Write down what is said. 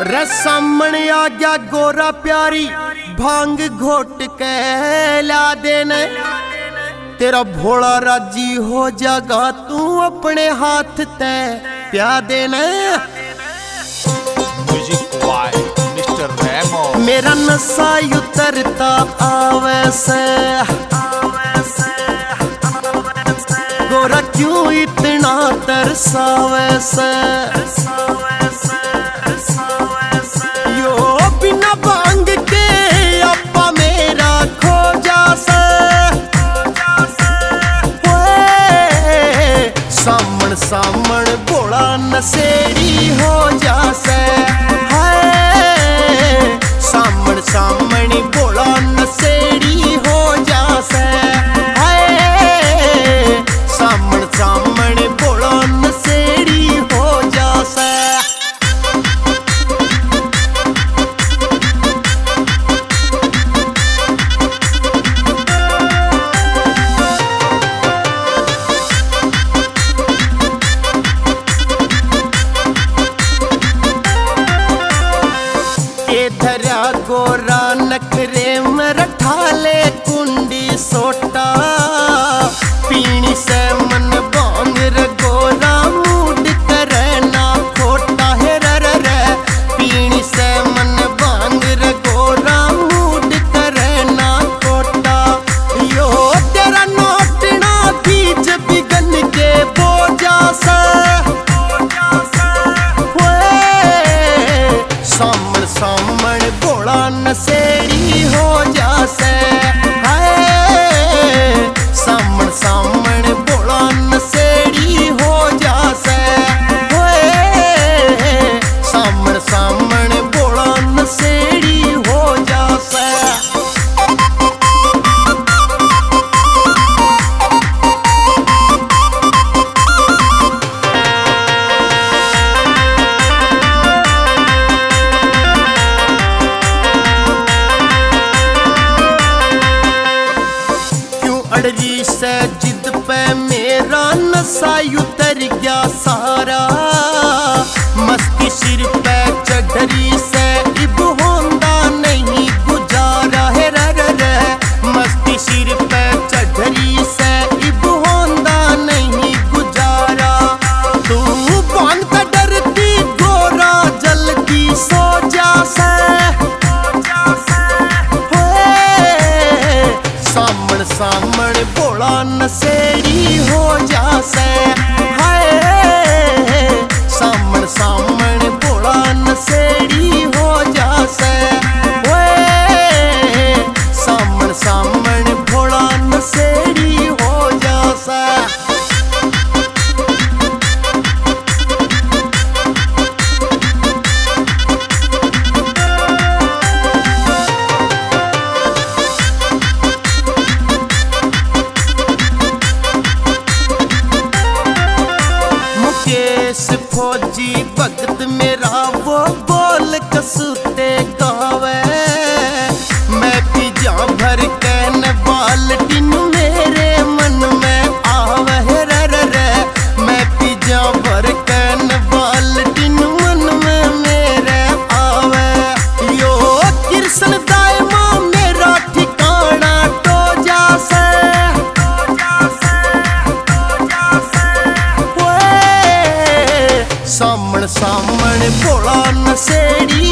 रे सामने आ गया गोरा प्यारी भांग घोट के ला देने तेरा भोला राजी हो जागा तू अपने हाथ ते प्या देने। मिस्टर रेमो मेरा नशा उतरता आवे से गोरा क्यों इतना तरसावे से यो बिना भांग के अपा मेरा खो जा से सामण सामण भोला नशेड़ी हो जा से सामण सामण भोला नशेड़ी हो जा से सामण सामण भोला नशेड़ी हो जा से। धरा गोरा नखरे में रठाले कुंडी सोटा पीनी से मन बांग रे गोरा मूड करे ना खोटा है रे पीनी से मन बांग रे गोरा मूड करे ना खोटा यो तेरा नोटना बीज बिगन के बोझा से सामण सामण भोला नशेड़ी हो जा से सामण सामण भोला नशेड़ी हो जा से सामण सामण भोला नशेड़ी हो जा से। अड़री से जिद पे मेरा नशा उतर गया सारा मस्ती सिर पे चढ़री से इब होंदा नहीं गुजारा है रे मस्ती सिर पे चढ़री से इब होंदा नहीं गुजारा तू कौन का डरती गोरा जल्दी सो जा से सामण सामण भोला नशेड़ी हो जा से सामण सामण भोला नशेड़ी हो जा से सामण सामण भोला नशेड़ी हो जा से। फौजी भगत मेरा वो बोल कसुते गावे मैं पिजा भर कैन बाल्टीन मेरे मन में आवे रे मैं पिजा भर कैन बाल्टीन मन में मेरे आवे यो कृष्ण दायमा मेरा ठिकाना तो जा से सामण सामण भोला नशेड़ी